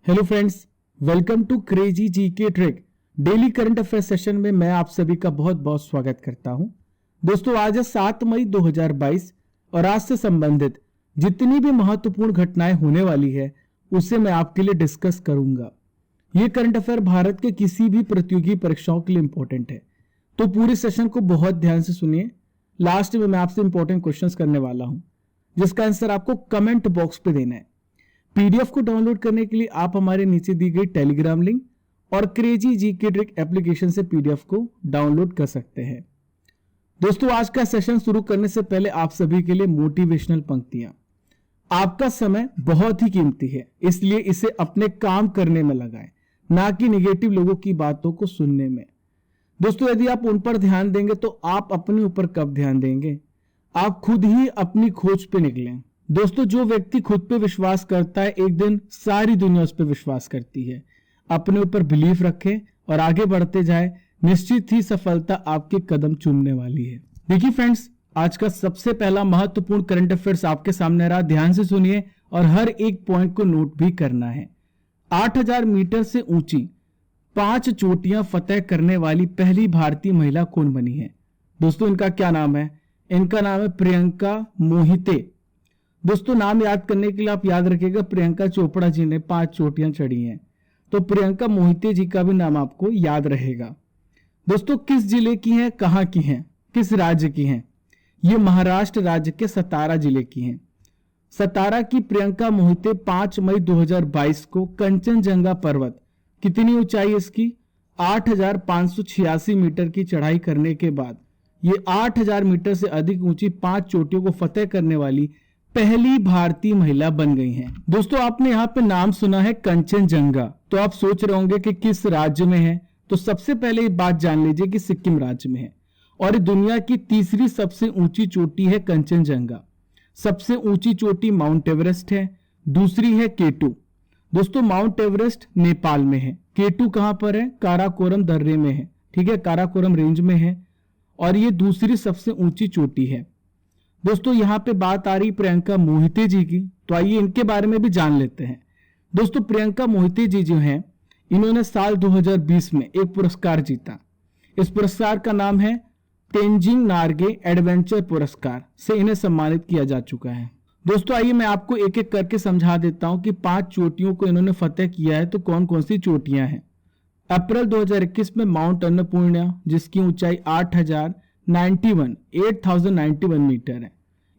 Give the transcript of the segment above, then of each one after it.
Hello friends, welcome to crazy GK trick. Daily current affair session में मैं आप सभी का बहुत बहुत स्वागत करता हूं। दोस्तों, आज है 7 मई 2022 और आज से संबंधित जितनी भी महत्वपूर्ण घटनाएं होने वाली है उसे मैं आपके लिए डिस्कस करूंगा। ये करंट अफेयर भारत के किसी भी प्रतियोगी परीक्षाओं के लिए इंपॉर्टेंट है, तो पूरे सेशन को बहुत ध्यान से सुनिए। लास्ट में मैं आपसे इंपॉर्टेंट क्वेश्चंस करने वाला हूं जिसका आंसर आपको कमेंट बॉक्स पे देना है। पीडीएफ को डाउनलोड करने के लिए आप हमारे नीचे दी गई टेलीग्राम लिंक और क्रेजी जीके ट्रिक एप्लीकेशन से पीडीएफ को डाउनलोड कर सकते हैं। दोस्तों, आज का सेशन शुरू करने से पहले आप सभी के लिए मोटिवेशनल पंक्तियां। आपका समय बहुत ही कीमती है, इसलिए इसे अपने काम करने में लगाएं, ना कि नेगेटिव लोगों की बातों को सुनने में। दोस्तों, यदि आप उन पर ध्यान देंगे तो आप अपने ऊपर कब ध्यान देंगे? आप खुद ही अपनी खोज पे निकलें। दोस्तों, जो व्यक्ति खुद पे विश्वास करता है एक दिन सारी दुनिया उस पर विश्वास करती है। अपने ऊपर बिलीफ रखें और आगे बढ़ते जाए, निश्चित ही सफलता आपके कदम चूमने वाली है। देखिए फ्रेंड्स, आज का सबसे पहला महत्वपूर्ण करंट अफेयर्स आपके सामने रहा। ध्यान से सुनिए और हर एक पॉइंट को नोट भी करना है। 8000 मीटर से ऊंची 5 चोटियां फतेह करने वाली पहली भारतीय महिला कौन बनी है? दोस्तों, इनका क्या नाम है? इनका नाम है प्रियंका मोहिते। दोस्तों, नाम याद करने के लिए आप याद रखिएगा, प्रियंका चोपड़ा जी ने 5 चोटियां चढ़ी हैं, तो प्रियंका मोहिते जी का भी नाम आपको याद रहेगा। दोस्तों, किस जिले की हैं, कहां की हैं, किस राज्य की हैं? ये महाराष्ट्र राज्य के सतारा जिले की हैं। सतारा की प्रियंका मोहिते 5 मई 2022 को कंचनजंगा पर्वत, कितनी ऊंचाई इसकी? 8586 मीटर की चढ़ाई करने के बाद ये 8000 मीटर से अधिक ऊंची 5 चोटियों को फतेह करने वाली पहली भारतीय महिला बन गई हैं। दोस्तों, आपने यहाँ पे नाम सुना है कंचनजंगा, तो आप सोच रहे होंगे कि किस राज्य में है। तो सबसे पहले ये बात जान लीजिए कि सिक्किम राज्य में है और ये दुनिया की तीसरी सबसे ऊंची चोटी है कंचनजंगा। सबसे ऊंची चोटी माउंट एवरेस्ट है, दूसरी है केटू। दोस्तों, माउंट एवरेस्ट नेपाल में है, केटू कहां पर है? काराकोरम दर्रे में है, ठीक है, काराकोरम रेंज में है और ये दूसरी सबसे ऊंची चोटी है। दोस्तों, यहां पे बात आ रही प्रियंका मोहिते जी की, तो आइए इनके बारे में भी जान लेते हैं। दोस्तों, प्रियंका मोहिते जी जो हैं, इन्होंने साल 2020 में एक पुरस्कार जीता। इस पुरस्कार का नाम है तेंजिंग नार्गे एडवेंचर पुरस्कार से इन्हें सम्मानित किया जा चुका है। दोस्तों, आइए मैं आपको एक एक करके समझा देता हूं कि 5 चोटियों को इन्होंने फतेह किया है, तो कौन कौन सी चोटियां हैं। अप्रैल 2021 में माउंट अन्नपूर्णा, जिसकी ऊंचाई 8091 मीटर है,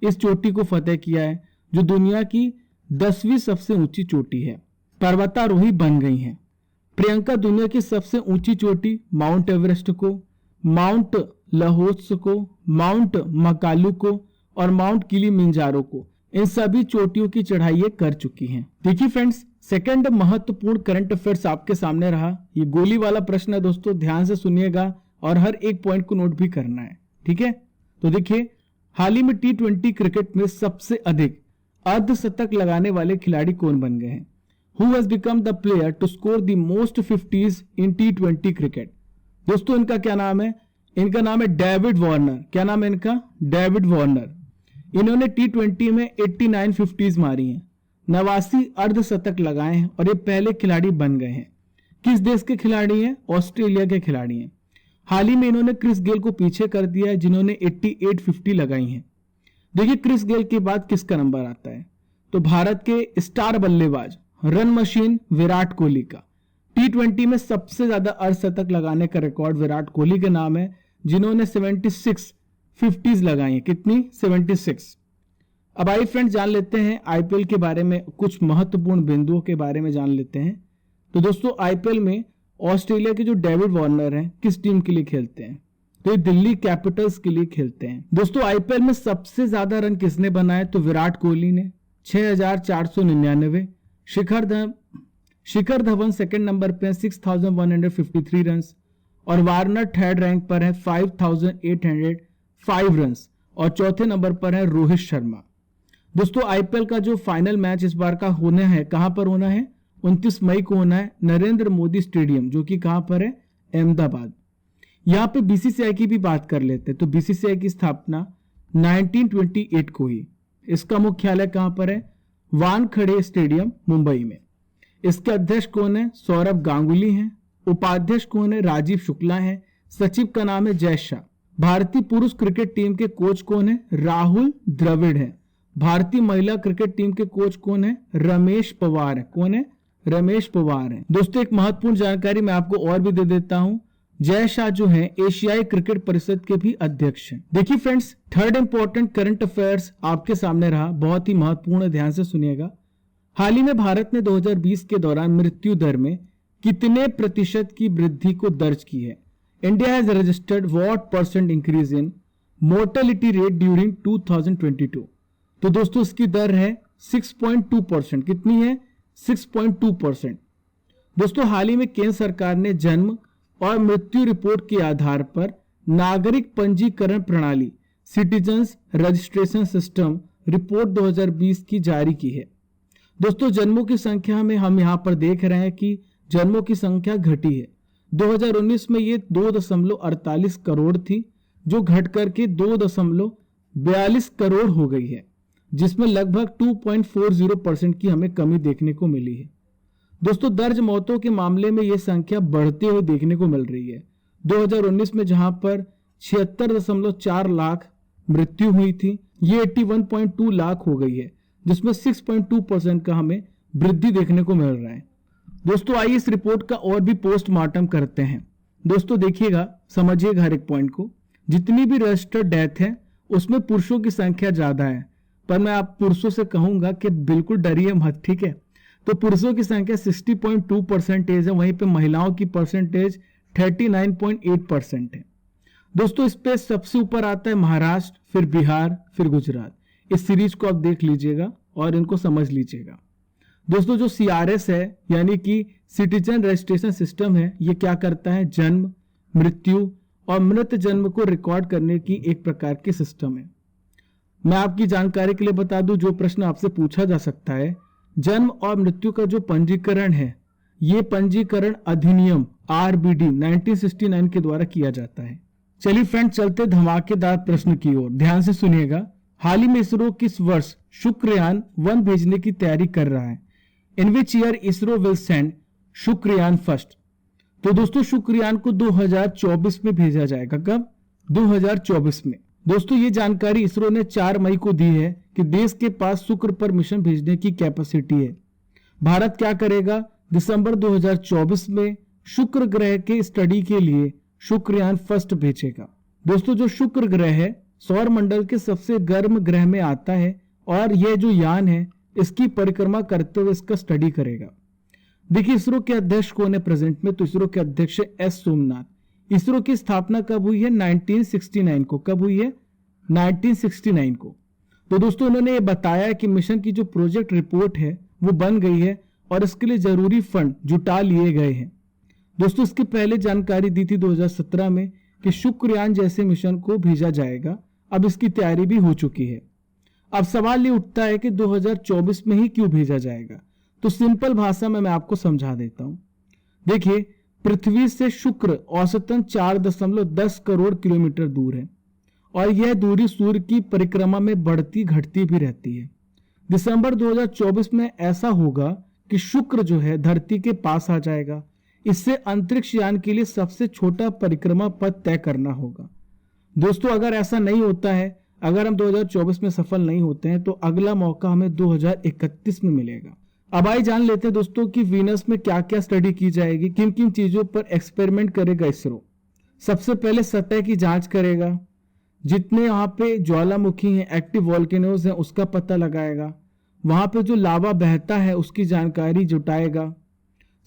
इस चोटी को फतेह किया है, जो दुनिया की 10वीं सबसे ऊंची चोटी है। पर्वतारोही बन गई हैं। प्रियंका दुनिया की सबसे ऊंची चोटी माउंट एवरेस्ट को, माउंट लहोत्स को, माउंट मकालू को और माउंट किलिमिंजारो को, इन सभी चोटियों की चढ़ाई कर चुकी हैं। देखिए फ्रेंड्स, सेकंड महत्वपूर्ण करंट अफेयर्स आपके सामने रहा। ये गोली वाला प्रश्न है दोस्तों, ध्यान से सुनिएगा और हर एक पॉइंट को नोट भी करना है, ठीक है। तो देखिए, हाल ही में T20 क्रिकेट में सबसे अधिक अर्धशतक लगाने वाले खिलाड़ी कौन बन गए हैं? Who has become the player to score the most 50s in T20 cricket? दोस्तों, इनका क्या नाम है? इनका नाम है डेविड वार्नर। क्या नाम है इनका? David Warner. इन्होंने T20 में 89 50s मारी हैं, 89 अर्धशतक लगाए हैं और ये पहले खिलाड़ी बन गए हैं। किस देश के खिलाड़ी हैं? ऑस्ट्रेलिया के खिलाड़ी हैं। हाल ही में इन्होंने क्रिस गेल को पीछे कर दिया है, जिन्होंने 88 50 लगाई हैं। देखिए, क्रिस गेल के बाद किसका नंबर आता है? तो भारत के स्टार बल्लेबाज, रन मशीन विराट कोहली का। T20 में सबसे ज्यादा अर्धशतक लगाने का रिकॉर्ड विराट कोहली के नाम है, जिन्होंने 76 50s लगाई हैं। कितनी? 76। अब आइए फ्रेंड्स, जान लेते हैं आईपीएल के बारे में, कुछ महत्वपूर्ण बिंदुओं के बारे में जान लेते हैं। तो दोस्तों, आईपीएल में ऑस्ट्रेलिया के जो डेविड वार्नर हैं, किस टीम के लिए खेलते हैं? तो ये दिल्ली कैपिटल्स के लिए खेलते हैं। दोस्तों, आईपीएल में सबसे ज्यादा रन किसने बनाए? तो विराट कोहली ने 6499। शिखर धवन सेकंड नंबर पे 6153 रन और वार्नर थर्ड रैंक पर है 5805 रन और चौथे नंबर पर है रोहित शर्मा। दोस्तों, आईपीएल का जो फाइनल मैच इस बार का होना है, कहां पर होना है? 29 मई को होना है, नरेंद्र मोदी स्टेडियम, जो कि कहां पर है? अहमदाबाद। यहां पे बीसीसीआई की भी बात कर लेते हैं। तो बीसीसीआई की स्थापना 1928 को हुई। इसका मुख्यालय कहां पर है? वानखेड़े स्टेडियम, मुंबई में। इसके अध्यक्ष कौन है? सौरभ गांगुली हैं। उपाध्यक्ष कौन है? राजीव शुक्ला हैं। सचिव का नाम है जय शाह। भारतीय पुरुष क्रिकेट टीम के कोच कौन है? राहुल द्रविड़ हैं। भारतीय महिला क्रिकेट टीम के कोच कौन है? रमेश पवार है। कौन है? रमेश पवार है। दोस्तों एक महत्वपूर्ण जानकारी मैं आपको और भी दे देता हूं, जय शाह जो है एशियाई क्रिकेट परिषद के भी अध्यक्ष हैं। देखिए friends, third important current affairs आपके सामने रहा, बहुत ही महत्वपूर्ण, ध्यान से सुनिएगा। हाल ही में भारत ने 2020 के दौरान मृत्यु दर में कितने प्रतिशत की वृद्धि को दर्ज की है? India has registered what percent increase in mortality rate during 2022? तो दोस्तों इसकी दर है 6.2%। कितनी है? 6.2%। दोस्तों हाल ही में केंद्र सरकार ने जन्म और मृत्यु रिपोर्ट के आधार पर नागरिक पंजीकरण प्रणाली सिटीजन्स रजिस्ट्रेशन सिस्टम रिपोर्ट 2020 की जारी की है। दोस्तों जन्मों की संख्या में हम यहां पर देख रहे हैं कि जन्मों की संख्या घटी है। 2019 में ये 2.48 करोड़ थी, जो घट करके 2.42 करोड़ हो गई है, जिसमें लगभग 2.40% की हमें कमी देखने को मिली है। दोस्तों दर्ज मौतों के मामले में यह संख्या बढ़ते हुए देखने को मिल रही है। 2019 में जहां पर 76.4 लाख मृत्यु हुई थी, ये 81.2 लाख हो गई है, जिसमें 6.2% का हमें वृद्धि देखने को मिल रहा है। दोस्तों आइए इस रिपोर्ट का और भी पोस्टमार्टम करते हैं। दोस्तों देखिएगा, समझिएगा हर एक पॉइंट को। जितनी भी रजिस्टर्ड डेथ है उसमें पुरुषों की संख्या ज्यादा है, पर मैं आप पुरुषों से कहूंगा कि बिल्कुल डरिए मत, ठीक है। तो पुरुषों की संख्या 60.2% है, वहीं पे महिलाओं की परसेंटेज 39.8% है। दोस्तों इस पे सबसे ऊपर आता है महाराष्ट्र, फिर बिहार, फिर गुजरात। इस सीरीज को आप देख लीजिएगा और इनको समझ लीजिएगा। दोस्तों जो CRS है यानी कि सिटीजन रजिस्ट्रेशन सिस्टम है, ये क्या करता है? जन्म, मृत्यु और मृत जन्म को रिकॉर्ड करने की एक प्रकार की सिस्टम है। मैं आपकी जानकारी के लिए बता दूं, जो प्रश्न आपसे पूछा जा सकता है, जन्म और मृत्यु का जो पंजीकरण है, ये पंजीकरण अधिनियम RBD 1969 के द्वारा किया जाता है। चलिए फ्रेंड, चलते धमाकेदार प्रश्न की ओर, ध्यान से सुनिएगा। हाल ही में इसरो किस वर्ष शुक्रयान 1 भेजने की तैयारी कर रहा है? In which year ISRO will send Shukrayaan first? तो दोस्तों शुक्रयान को 2024 में भेजा जाएगा। कब? 2024 में। दोस्तों ये जानकारी इसरो ने 4 मई को दी है कि देश के पास शुक्र पर मिशन भेजने की कैपेसिटी है। भारत क्या करेगा? दिसंबर 2024 में शुक्र ग्रह के स्टडी के लिए शुक्रयान फर्स्ट भेजेगा। दोस्तों जो शुक्र ग्रह है सौर मंडल के सबसे गर्म ग्रह में आता है, और यह जो यान है इसकी परिक्रमा करते हुए इसका स्टडी करेगा। देखिए इसरो के अध्यक्ष कौन है प्रेजेंट में? तो इसरो के अध्यक्ष S सोमनाथ। इसरो की स्थापना कब हुई है? 1969 को। कब हुई है? 1969 को। तो दोस्तों उन्होंने ये बताया कि मिशन की जो प्रोजेक्ट रिपोर्ट है वो बन गई है और इसके लिए जरूरी फंड जुटा लिए गए हैं। दोस्तों इसके पहले जानकारी दी थी 2017 में कि शुक्रयान जैसे मिशन को भेजा जाएगा। अब इसकी तैयारी भी हो चुकी है। अब सवाल ये उठता है कि 2024 में ही क्यों भेजा जाएगा? तो सिंपल भाषा में मैं आपको समझा देता हूं। देखिए पृथ्वी से शुक्र औसतन 4.10 करोड़ किलोमीटर दूर है, और यह दूरी सूर्य की परिक्रमा में बढ़ती घटती भी रहती है। दिसंबर 2024 में ऐसा होगा कि शुक्र जो है धरती के पास आ जाएगा। इससे अंतरिक्ष यान के लिए सबसे छोटा परिक्रमा पथ तय करना होगा। दोस्तों अगर ऐसा नहीं होता है, अगर हम 2024 में सफल नहीं होते हैं, तो अगला मौका हमें 2031 में मिलेगा। अब आइए जान लेते हैं दोस्तों कि वीनस में क्या क्या स्टडी की जाएगी, किन किन चीजों पर एक्सपेरिमेंट करेगा इसरो। सबसे पहले सतह की जांच करेगा, जितने यहाँ पे ज्वालामुखी हैं, एक्टिव वॉल्केनोज हैं, उसका पता लगाएगा। वहां पे जो लावा बहता है उसकी जानकारी जुटाएगा।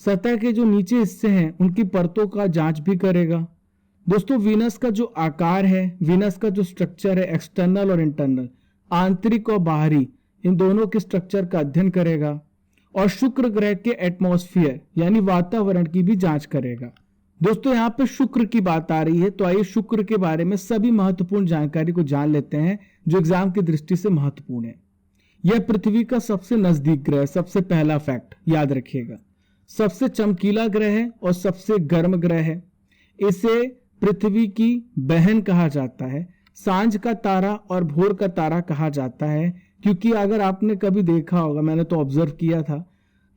सतह के जो नीचे हिस्से हैं उनकी परतों का जांच भी करेगा। दोस्तों वीनस का जो आकार है, वीनस का जो स्ट्रक्चर है, एक्सटर्नल और इंटरनल, आंतरिक और बाहरी, इन दोनों के स्ट्रक्चर का अध्ययन करेगा। और शुक्र ग्रह के एटमॉस्फेयर यानी वातावरण की भी जांच करेगा। दोस्तों यहाँ पे शुक्र की बात आ रही है, तो आइए शुक्र के बारे में सभी महत्वपूर्ण जानकारी को जान लेते हैं जो एग्जाम की दृष्टि से महत्वपूर्ण है। यह पृथ्वी का सबसे नजदीक ग्रह, सबसे पहला फैक्ट याद रखिएगा। सबसे चमकीला ग्रह है और सबसे गर्म ग्रह है। इसे पृथ्वी की बहन कहा जाता है। सांझ का तारा और भोर का तारा कहा जाता है, क्योंकि अगर आपने कभी देखा होगा, मैंने तो ऑब्जर्व किया था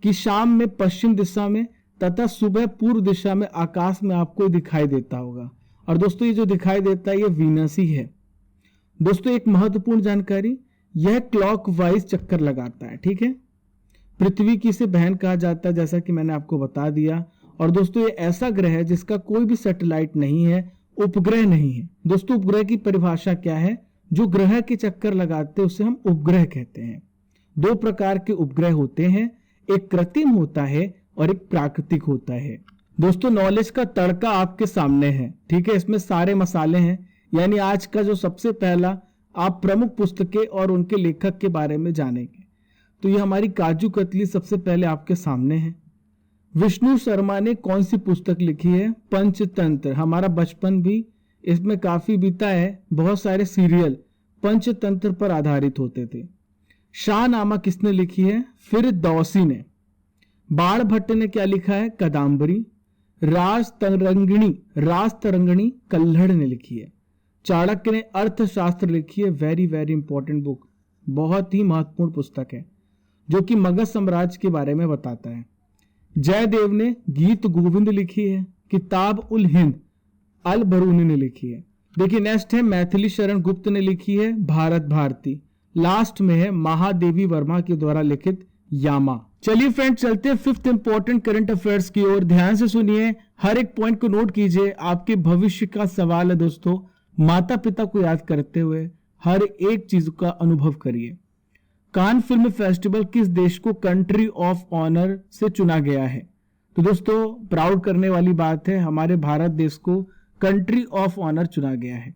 कि शाम में पश्चिम दिशा में तथा सुबह पूर्व दिशा में आकाश में आपको दिखाई देता होगा। और दोस्तों ये जो दिखाई देता है ये वीनस ही है। दोस्तों एक महत्वपूर्ण जानकारी, यह क्लॉकवाइज चक्कर लगाता है, ठीक है। पृथ्वी की इसे बहन कहा जाता है, जैसा कि मैंने आपको बता दिया। और दोस्तों ये ऐसा ग्रह है जिसका कोई भी सैटेलाइट नहीं है, उपग्रह नहीं है। दोस्तों उपग्रह की परिभाषा क्या है? जो ग्रह के चक्कर लगाते हैं उसे हम उपग्रह कहते हैं। दो प्रकार के उपग्रह होते हैं, एक कृत्रिम होता है और एक प्राकृतिक होता है। दोस्तों नॉलेज का तड़का आपके सामने है, ठीक है। इसमें सारे मसाले हैं, यानी आज का जो सबसे पहला आप प्रमुख पुस्तकें और उनके लेखक के बारे में जानेंगे। तो ये हमारी काजू कतली सबसे पहले आपके सामने है। विष्णु शर्मा ने कौन सी पुस्तक लिखी है? पंचतंत्र। हमारा बचपन भी इसमें काफी बीता है, बहुत सारे सीरियल पंचतंत्र पर आधारित होते थे। शाहनामा किसने लिखी है? फिरदौसी ने। बाण भट्ट ने क्या लिखा है? कादम्बरी। राज तरंगिणी कल्हड़ ने लिखी है। चाणक्य ने अर्थशास्त्र लिखी है, वेरी वेरी इंपॉर्टेंट बुक, बहुत ही महत्वपूर्ण पुस्तक है जो कि मगध साम्राज्य के बारे में बताता है। जयदेव ने गीत गोविंद लिखी है। किताब उल हिंद अल बरूनी ने लिखी है। देखिए नेक्स्ट है मैथिली शरण गुप्त ने लिखी है भारत भारती। लास्ट में है महादेवी वर्मा के द्वारा लिखित यामा। चलिए फ्रेंड्स चलते हैं फिफ्थ इंपॉर्टेंट करंट अफेयर्स की ओर। ध्यान से सुनिए, हर एक पॉइंट को नोट कीजिए, आपके भविष्य का सवाल है दोस्तों। माता पिता को याद करते हुए हर एक चीज का अनुभव करिए। कान फिल्म फेस्टिवल किस देश को कंट्री ऑफ ऑनर से चुना गया है? तो दोस्तों प्राउड करने वाली बात है, हमारे भारत देश को कंट्री ऑफ ऑनर चुना गया है।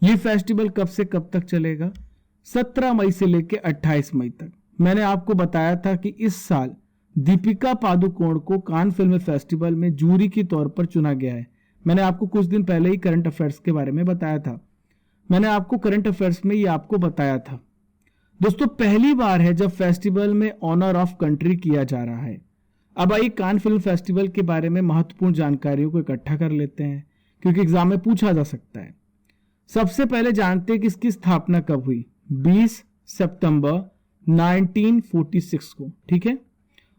ये फेस्टिवल कब से कब तक चलेगा? 17 मई से लेकर 28 मई तक। मैंने आपको बताया था कि इस साल दीपिका पादुकोण को कान फिल्म फेस्टिवल में जूरी के तौर पर चुना गया है। मैंने आपको कुछ दिन पहले ही करंट अफेयर्स के बारे में बताया था। मैंने आपको करंट अफेयर्स में ये आपको बताया था। दोस्तों पहली बार है जब फेस्टिवल में ऑनर ऑफ कंट्री किया जा रहा है। अब आइए कान फिल्म फेस्टिवल के बारे में महत्वपूर्ण जानकारियों को इकट्ठा कर लेते हैं, क्योंकि एग्जाम में पूछा जा सकता है। सबसे पहले जानते हैं कि इसकी स्थापना कब हुई? 20 सितंबर 1946 को, ठीक है।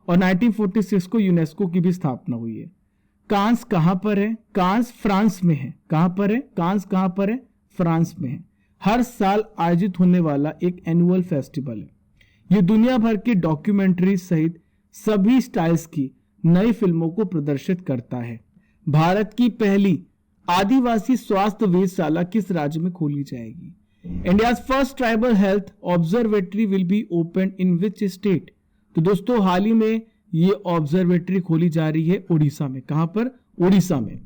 और 1946 को यूनेस्को की भी स्थापना हुई है। कांस कहां पर है? कांस फ्रांस में है। कहां पर है? कांस कहां पर है? फ्रांस में है। हर साल आयोजित होने वाला एक एनुअल फेस्टिवल है। यह दुनिया भर के डॉक्यूमेंट्री सहित सभी स्टाइल्स की नई फिल्मों को प्रदर्शित करता है। भारत की पहली आदिवासी स्वास्थ्य वेधशाला किस राज्य में खोली जाएगी? India's first tribal health observatory will be open in which state? तो दोस्तों हाल ही में ये ऑब्जर्वेटरी खोली जा रही है उड़ीसा में। कहां पर? उड़ीसा में।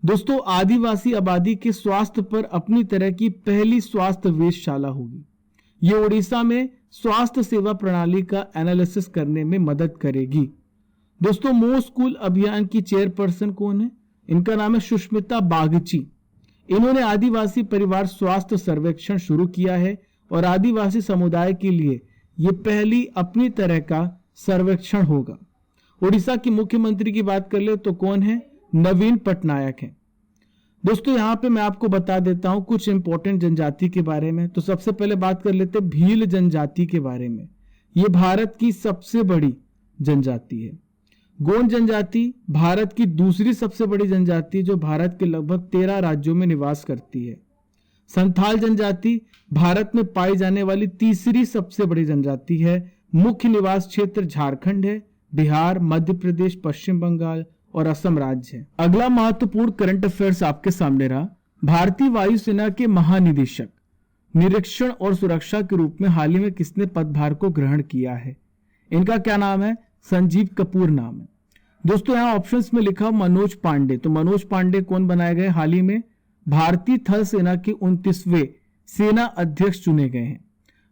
दोस्तों आदिवासी आबादी के स्वास्थ्य पर अपनी तरह की पहली स्वास्थ्य वेधशाला होगी। ये उड़ीसा में स्वास्थ्य सेवा प्रणाली का एनालिसिस करने में मदद करेगी। दोस्तों मो स्कूल अभियान की चेयरपर्सन कौन है? इनका नाम है सुष्मिता बागची। इन्होंने आदिवासी परिवार स्वास्थ्य सर्वेक्षण शुरू किया है और आदिवासी समुदाय के लिए यह पहली अपनी तरह का सर्वेक्षण होगा। उड़ीसा की मुख्यमंत्री की बात कर ले तो कौन है? नवीन पटनायक है। दोस्तों यहां पे मैं आपको बता देता हूं कुछ इंपॉर्टेंट जनजाति के बारे में। तो सबसे पहले बात कर लेते हैं भील जनजाति के बारे में। यह भारत की सबसे बड़ी जनजाति है। गोंड जनजाति भारत की दूसरी सबसे बड़ी जनजाति जो भारत के लगभग 13 राज्यों में निवास करती है। संथाल जनजाति भारत में पाई जाने वाली तीसरी सबसे बड़ी जनजाति है। मुख्य निवास क्षेत्र झारखंड है, बिहार, मध्य प्रदेश, पश्चिम बंगाल और असम राज्य है। अगला महत्वपूर्ण करंट अफेयर्स आपके सामने रहा। भारतीय वायुसेना के महानिदेशक निरीक्षण और सुरक्षा के रूप में हाल ही में किसने पदभार को ग्रहण किया है? इनका क्या नाम है? संजीव कपूर नाम है। दोस्तों यहाँ ऑप्शंस में लिखा मनोज पांडे। तो मनोज पांडे कौन बनाए गए? हाल ही में भारतीय थल सेना के 29वें सेना अध्यक्ष चुने गए हैं।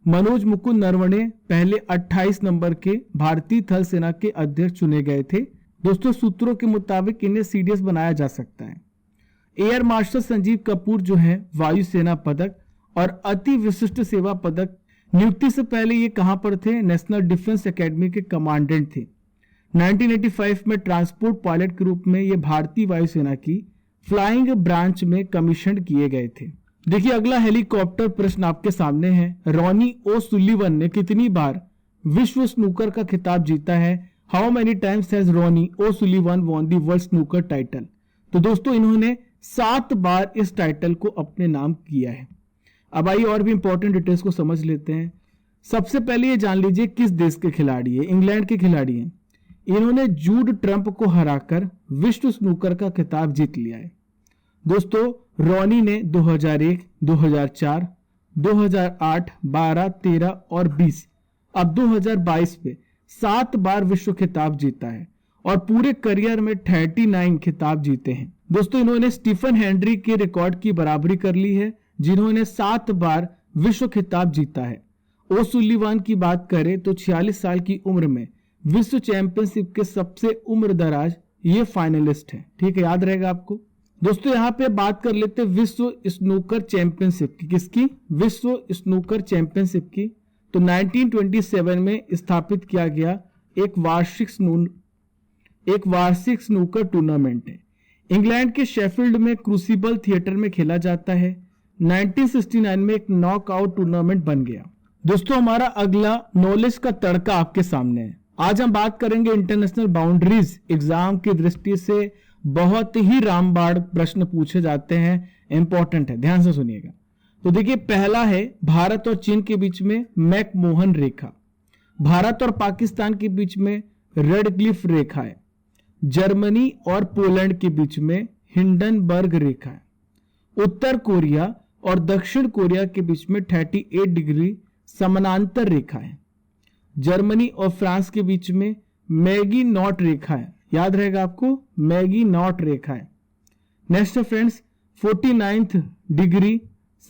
मनोज मुकुंद नरवणे पहले 28 नंबर के भारतीय थल सेना के अध्यक्ष चुने गए थे। दोस्तों सूत्रों के मुताबिक इन्हें सीडीएस बनाया जा सकता है। एयर मार्शल संजीव कपूर जो है वायुसेना पदक और अति विशिष्ट सेवा पदक नियुक्ति से पहले ये कहां पर थे? नेशनल डिफेंस एकेडमी के कमांडेंट थे। 1985 में ट्रांसपोर्ट पायलट के रूप में ये भारतीय वायुसेना की फ्लाइंग ब्रांच में कमीशन किए गए थे। देखिए अगला हेलीकॉप्टर प्रश्न आपके सामने है। रॉनी ओ सुलिवन ने कितनी बार विश्व स्नूकर का खिताब जीता है? How many times has Ronnie O'Sullivan won the world snooker title? तो दोस्तों इन्होंने 7 बार इस टाइटल को अपने नाम किया है। अब आइए और भी इंपॉर्टेंट डिटेल्स को समझ लेते हैं। सबसे पहले ये जान लीजिए किस देश के खिलाड़ी है। इंग्लैंड के खिलाड़ी हैं। इन्होंने जूड ट्रम्प को हराकर विश्व स्नूकर का खिताब जीत लिया है। दोस्तों रॉनी ने 2001, 2004, 2008, 12, 13 और 20 अब 2022 में 7 बार विश्व खिताब जीता है और पूरे करियर में 39 खिताब जीते हैं। दोस्तों इन्होंने स्टीफन हेनरी के रिकॉर्ड की बराबरी कर ली है, जिन्होंने 7 बार विश्व खिताब जीता है। ओसुलिवान की बात करें तो 46 साल की उम्र में विश्व चैंपियनशिप के सबसे उम्र दराज ये फाइनलिस्ट है। ठीक है, याद रहेगा आपको। दोस्तों यहाँ पे बात कर लेते हैं विश्व स्नूकर चैंपियनशिप की। किसकी? विश्व स्नूकर चैंपियनशिप की। तो 1927 में स्थापित किया गया एक वार्षिक स्नूकर टूर्नामेंट है। इंग्लैंड के शेफील्ड में क्रूसिबल थिएटर में खेला जाता है। 1969 में एक नॉकआउट टूर्नामेंट बन गया। दोस्तों हमारा अगला नॉलेज का तड़का आपके सामने है। आज हम बात करेंगे इंटरनेशनल बाउंड्रीज। एग्जाम की दृष्टि से बहुत ही रामबाण प्रश्न पूछे जाते हैं, इंपॉर्टेंट है, ध्यान से सुनिएगा। तो देखिए पहला है भारत और चीन के बीच में मैकमोहन रेखा। भारत और पाकिस्तान के बीच में रेडक्लिफ रेखा है। जर्मनी और पोलैंड के बीच में हिंडनबर्ग रेखा है। उत्तर कोरिया और दक्षिण कोरिया के बीच में 38 डिग्री समानांतर रेखा है। जर्मनी और फ्रांस के बीच में मैगी नॉट रेखा है। याद रहेगा आपको, मैगी नॉट रेखा है। नेक्स्ट फ्रेंड्स 49th डिग्री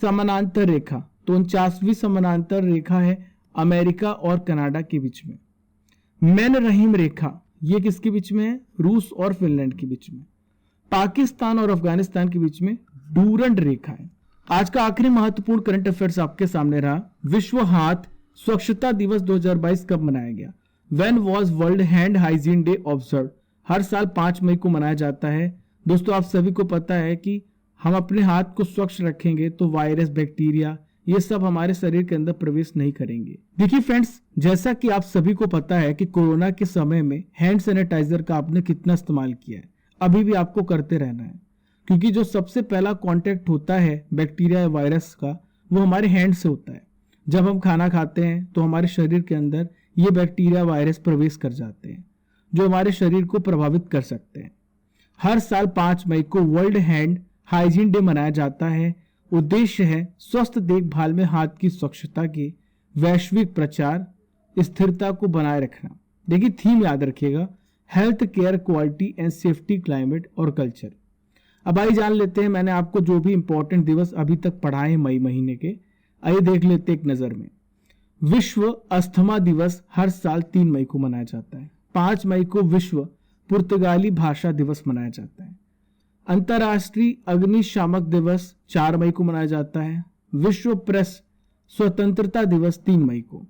समानांतर रेखा, तो 49वीं समानांतर रेखा है अमेरिका और कनाडा के बीच में। मैन रहीम रेखा ये किसके बीच में है? रूस और फिनलैंड के बीच में। पाकिस्तान और अफगानिस्तान के बीच में डूरंड रेखा है। आज का आखिरी महत्वपूर्ण करंट अफेयर्स आपके सामने रहा। विश्व हाथ स्वच्छता दिवस 2022 कब मनाया गया? When was world hand hygiene day observe? हर साल 5 मई को मनाया जाता है। दोस्तों आप सभी को पता है कि हम अपने हाथ को स्वच्छ रखेंगे तो वायरस, बैक्टीरिया ये सब हमारे शरीर के अंदर प्रवेश नहीं करेंगे। देखिए फ्रेंड्स, जैसा कि आप सभी को पता है कि कोरोना के समय में हैंड सैनिटाइजर का आपने कितना इस्तेमाल किया है, अभी भी आपको करते रहना है, क्योंकि जो सबसे पहला कांटेक्ट होता है बैक्टीरिया या वायरस का वो हमारे हैंड से होता है। जब हम खाना खाते हैं तो हमारे शरीर के अंदर ये बैक्टीरिया वायरस प्रवेश कर जाते हैं जो हमारे शरीर को प्रभावित कर सकते हैं। हर साल 5 मई को वर्ल्ड हैंड हाइजीन डे मनाया जाता है। उद्देश्य है स्वस्थ देखभाल में हाथ की स्वच्छता के वैश्विक प्रचार, स्थिरता को बनाए रखना। देखिए थीम याद रखिएगा, health care, quality and safety, climate और कल्चर। अब आइए जान लेते हैं मैंने आपको जो भी इंपॉर्टेंट दिवस अभी तक पढ़ाए हैं मई महीने के, आइए देख लेते हैं एक नजर में। विश्व अस्थमा दिवस हर साल 3 मई को मनाया जाता है। 5 मई को विश्व पुर्तगाली भाषा दिवस मनाया जाता है। अंतर्राष्ट्रीय अग्निशामक दिवस 4 मई को मनाया जाता है। विश्व प्रेस स्वतंत्रता दिवस 3 मई को।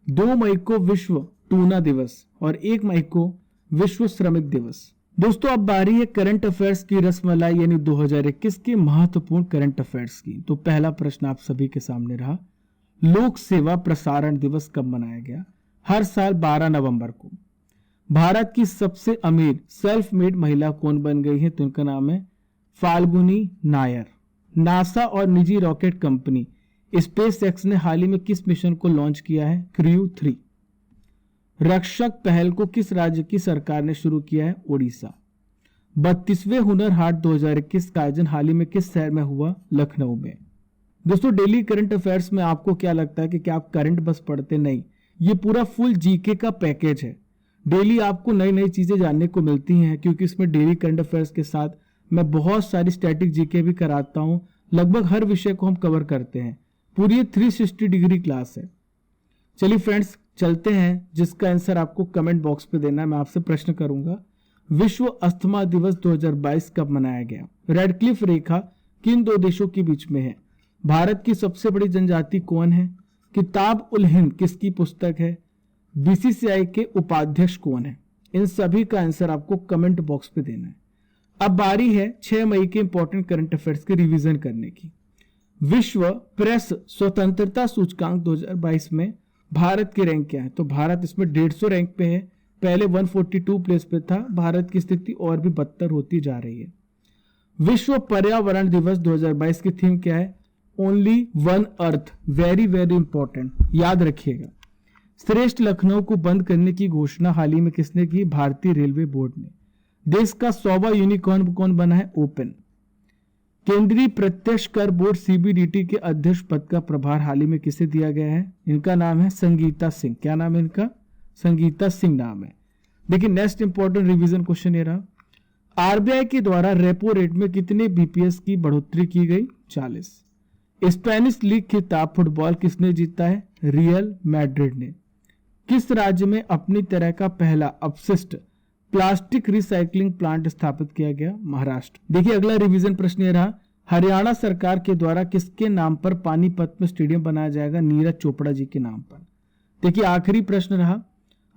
2 मई को विश्व टूना दिवस और 1 मई को विश्व श्रमिक दिवस। दोस्तों अब बारी है करंट अफेयर्स की रसमलाई यानी 2021 के महत्वपूर्ण करंट अफेयर्स की। तो पहला प्रश्न आप सभी के सामने रहा, लोक सेवा प्रसारण दिवस कब मनाया गया? हर साल 12 नवंबर को। भारत की सबसे अमीर सेल्फ मेड महिला कौन बन गई है? तो उनका नाम है फाल्गुनी नायर। नासा और निजी रॉकेट कंपनी स्पेस एक्स ने हाल ही में किस मिशन को लॉन्च किया है? क्रू 3। रक्षक पहल को किस राज्य की सरकार ने शुरू किया है? ओडिशा। 32वें हुनर हाट 2021 का आयोजन हाल ही में किस शहर में हुआ? लखनऊ में। दोस्तों डेली करंट अफेयर्स में आपको क्या लगता है कि क्या आप करंट बस पढ़ते? नहीं, ये पूरा फुल जीके का पैकेज है। डेली आपको नई नई चीजें जानने को मिलती हैं, क्योंकि इसमें डेली करंट अफेयर्स के साथ मैं बहुत सारी स्टैटिक जीके भी कराता हूं। लगभग हर विषय को हम कवर करते हैं। पूरी 360 डिग्री क्लास है। चलिए फ्रेंड्स चलते हैं, जिसका आंसर आपको कमेंट बॉक्स पे देना है। मैं आपसे प्रश्न करूंगा, विश्व अस्थमा दिवस 2022 कब मनाया गया? रेडक्लिफ रेखा किन 2 देशों के बीच में है? भारत की सबसे बड़ी जनजाति कौन है? किताब उल हिंद किसकी पुस्तक है? बीसीसीआई के उपाध्यक्ष कौन है? इन सभी का आंसर आपको कमेंट बॉक्स पे देना है। अब बारी है 6 मई के इंपॉर्टेंट करंट अफेयर्स के रिवीजन करने की। विश्व प्रेस स्वतंत्रता सूचकांक 2022 में भारत की रैंक क्या है? तो भारत इसमें 150 रैंक पे है। पहले 142 प्लेस पे था। भारत की स्थिति और भी बदतर होती जा रही है। विश्व पर्यावरण दिवस 2022 की थीम क्या है? Only one earth. Very very important, याद रखिएगा। श्रेष्ठ लखनऊ को बंद करने की घोषणा हाल ही में किसने की? भारतीय रेलवे बोर्ड ने। देश का 100वां यूनिकॉर्न कौन बना है? ओपन। केंद्रीय प्रत्यक्ष कर बोर्ड सीबीडीटी के अध्यक्ष पद का प्रभार हाल ही में किसे दिया गया है? इनका नाम है संगीता सिंह। क्या नाम है इनका? संगीता सिंह नाम है। देखिए नेक्स्ट इंपॉर्टेंट रिवीजन क्वेश्चन ये रहा, आरबीआई के द्वारा रेपो रेट में कितने बीपीएस की बढ़ोतरी की गई? 40। स्पेनिश लीग खिताब फुटबॉल किसने जीता है? रियल मैड्रिड ने। किस राज्य में अपनी तरह का पहला अपशिष्ट प्लास्टिक रिसाइकलिंग प्लांट स्थापित किया गया? महाराष्ट्र। देखिए अगला रिवीजन प्रश्न ये रहा, हरियाणा सरकार के द्वारा किसके नाम पर पानीपत में स्टेडियम बनाया जाएगा? नीरज चोपड़ा जी के नाम पर। देखिए आखिरी प्रश्न रहा,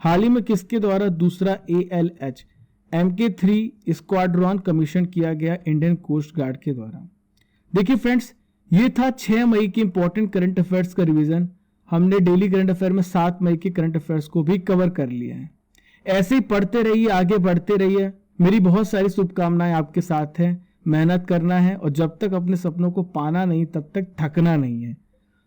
हाल ही में किसके द्वारा दूसरा ALH MK3 स्क्वाड्रॉन कमीशन किया गया? इंडियन कोस्ट गार्ड के द्वारा। देखिए फ्रेंड्स, ये था 6 मई के इंपॉर्टेंट करंट अफेयर्स का रिवीजन। हमने डेली करंट अफेयर में 7 मई के करंट अफेयर्स को भी कवर कर लिया है। ऐसे ही पढ़ते रहिए, आगे बढ़ते रहिए। मेरी बहुत सारी शुभकामनाएं आपके साथ हैं। मेहनत करना है और जब तक अपने सपनों को पाना नहीं तब तक थकना नहीं है।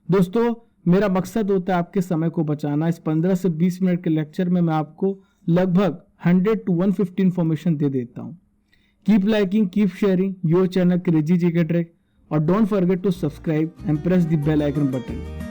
दोस्तों मेरा मकसद होता है आपके समय को बचाना। इस 15 से 20 मिनट के लेक्चर में मैं आपको लगभग 100 to 150 इंफॉर्मेशन दे देता हूँ। Keep liking, keep sharing your channel crazy GK trick और don't forget to subscribe and press the bell icon button.